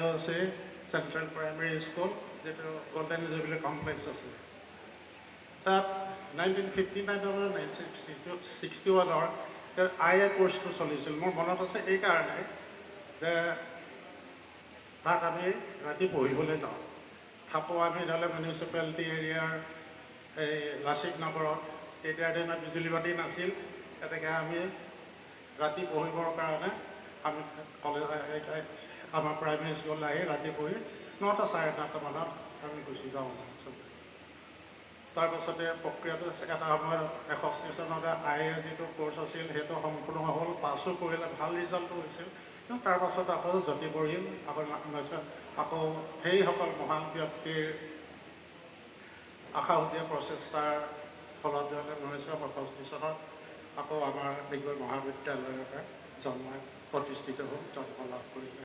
এওচি central primary school, যিটো golden jubilee complex আছে। তাত 1959 1961 IA কোৰ্চটো চলিছিল। মোৰ মনত আছে এইকাৰণে যে তাত আমি ৰাতি পঢ়িবলৈ যাওঁ। থাকোঁ আমি ধৰি মিউনিচিপালিটি এৰিয়াৰ এই লাচিত নগৰত। তেতিয়াৰ দিনত বিজুলী বাতি নাছিল, গতিকে আমি ৰাতি পঢ়িবৰ কাৰণে আমি কলেজ আমাৰ প্ৰাইমেৰী স্কুললৈ আহি ৰাতি পঢ়ি 9টা 9:30 মানত আমি গুচি যাওঁ। তাৰপাছতে প্ৰক্ৰিয়াটো এটা সময়ত 61 চনতে IA যিটো কোৰ্চ আছিল সেইটো সম্পূৰ্ণ হ'ল, পাছো কৰিলে, ভাল ৰিজাল্টো হৈছিল। কিন্তু তাৰপাছত আকৌ জ্যোতি বঢ়িল, আকৌ সেইসকল মহান ব্যক্তিৰ আশাহতীয়া প্ৰচেষ্টাৰ ফলত 1965 চনত আকৌ আমাৰ ডিগবৈ মহাবিদ্যালয়ৰ প্ৰতিষ্ঠিত হ'ল, জন্ম লাভ কৰিলে।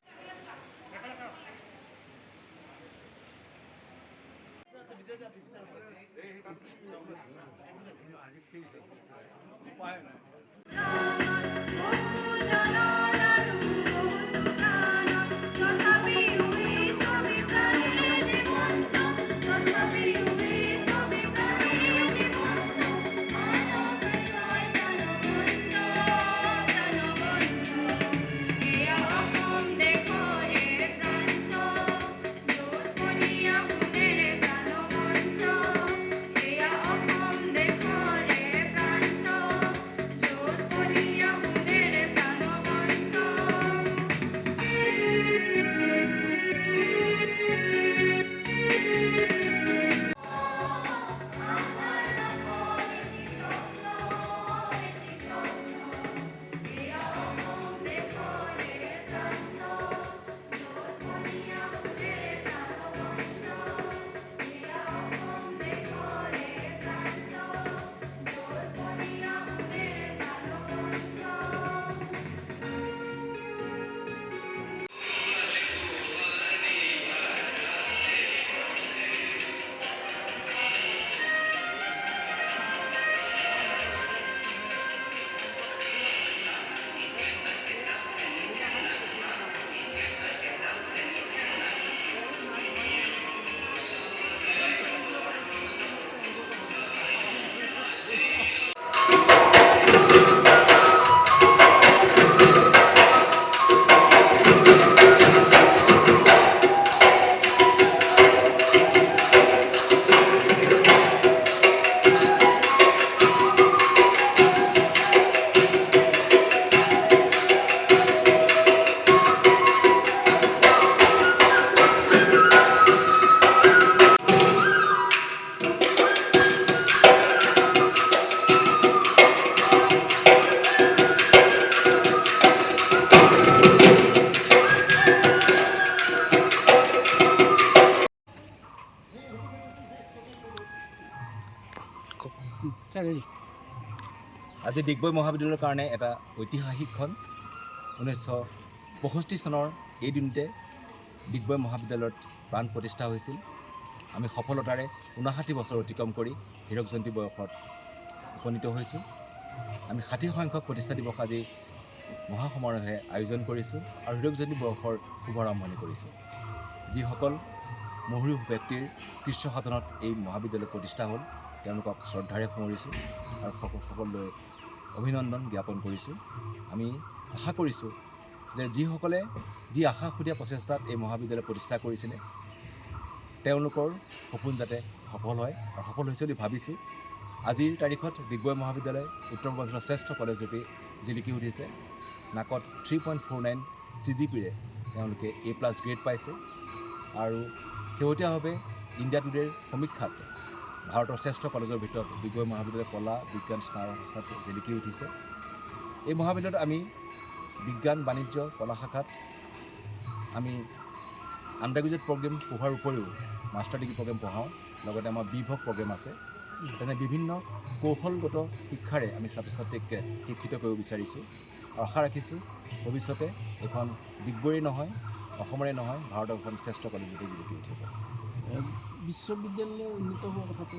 আজি ডিগবৈ মহাবিদ্যালয়ৰ কাৰণে এটা ঐতিহাসিক ক্ষণ। 1965 চনৰ এই দিনতে ডিগবৈ মহাবিদ্যালয়ত প্ৰাণ প্ৰতিষ্ঠা হৈছিল। আমি সফলতাৰে 59 বছৰ অতিক্ৰম কৰি হীৰক জয়ন্তী বয়সত উপনীত হৈছোঁ। আমি 60 সংখ্যক প্ৰতিষ্ঠা দিৱস আজি মহাসমাৰোহে আয়োজন কৰিছোঁ আৰু হীৰক জয়ন্তী বয়সৰ শুভাৰম্ভণি কৰিছোঁ। যিসকল মহীয়সী ব্যক্তিৰ কৃষ্ণ সাধনত এই মহাবিদ্যালয় প্ৰতিষ্ঠা হ'ল, তেওঁলোকক শ্ৰদ্ধাৰে সোঁৱৰিছোঁ আৰু সকলোলৈ অভিনন্দন জ্ঞাপন কৰিছোঁ। আমি আশা কৰিছোঁ যে যিসকলে যি আশাসুধীয়া প্ৰচেষ্টাত এই মহাবিদ্যালয় প্ৰতিষ্ঠা কৰিছিলে, তেওঁলোকৰ সপোন যাতে সফল হয় আৰু সফল হৈছে বুলি ভাবিছোঁ। আজিৰ তাৰিখত ডিগবৈ মহাবিদ্যালয় উত্তৰ পূৰ্বাঞ্চলৰ শ্ৰেষ্ঠ কলেজৰূপে জিলিকি উঠিছে। নাকত 3.49 CGPৰে তেওঁলোকে A+ গ্ৰেড পাইছে আৰু শেহতীয়াভাৱে ইণ্ডিয়া টুডেৰ সমীক্ষাত ভাৰতৰ শ্ৰেষ্ঠ কলেজৰ ভিতৰত ডিগবৈ মহাবিদ্যালয় কলা বিজ্ঞান স্নাতক শাখাত জিলিকি উঠিছে। এই মহাবিদ্যালয়ত আমি বিজ্ঞান বাণিজ্য কলা শাখাত আমি আণ্ডাৰ গ্ৰেজুৱেট প্ৰগ্ৰেম পঢ়োৱাৰ উপৰিও মাষ্টাৰ ডিগ্ৰী প্ৰগ্ৰেম পঢ়াওঁ। লগতে আমাৰ বিভোগ প্ৰগ্ৰেম আছে। তেনে বিভিন্ন কৌশলগত শিক্ষাৰে আমি ছাত্ৰ ছাত্ৰীক শিক্ষিত কৰিব বিচাৰিছোঁ আৰু আশা ৰাখিছোঁ ভৱিষ্যতে এখন ডিগবৈৰে নহয়, অসমৰে নহয়, ভাৰতৰ এখন শ্ৰেষ্ঠ কলেজতে জিলিকি উঠিব। বিশ্ববিদ্যালয় উন্নীত হোৱাৰ কথাটো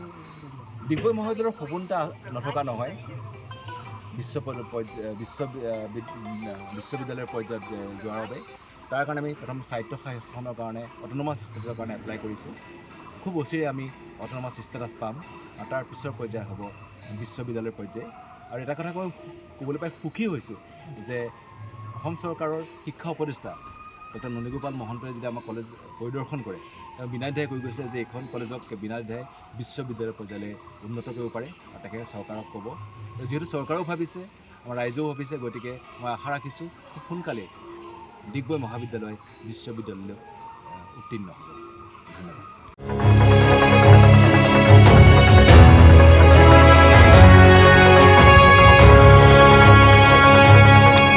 ডিগবৈ মহাবিদ্যালয়ৰ সপোন এটা নথকা নহয়। বিশ্ববিদ্যালয়ৰ পৰ্যায়ত যোৱাৰ বাবে তাৰ কাৰণে আমি প্ৰথম স্বায়ত্ত শাসনৰ কাৰণে অট'নমাছ ষ্টেটাছৰ কাৰণে এপ্লাই কৰিছোঁ। খুব অচিৰে আমি অট'নমাছ ষ্টেটাছ পাম আৰু তাৰ পিছৰ পৰ্যায় হ'ব বিশ্ববিদ্যালয়ৰ পৰ্যায়। আৰু এটা কথা ক'বলৈ পাই সুখী হৈছোঁ যে অসম চৰকাৰৰ শিক্ষা উপদেষ্টা ডক্টৰ ননীগোপাল মহন্তই যেতিয়া আমাৰ কলেজ পৰিদৰ্শন কৰে, তেওঁ বিনাদ্বিধাই কৈ গৈছে যে এইখন কলেজক বিনাদ্বিধাই বিশ্ববিদ্যালয়ৰ পৰ্যায়লৈ উন্নত কৰিব পাৰে আৰু তাকে চৰকাৰক ক'ব। যিহেতু চৰকাৰেও ভাবিছে, আমাৰ ৰাইজেও ভাবিছে, গতিকে মই আশা ৰাখিছোঁ খুব সোনকালে ডিগবৈ মহাবিদ্যালয় বিশ্ববিদ্যালয়লৈ উত্তীৰ্ণ হ'ব। ধন্যবাদ।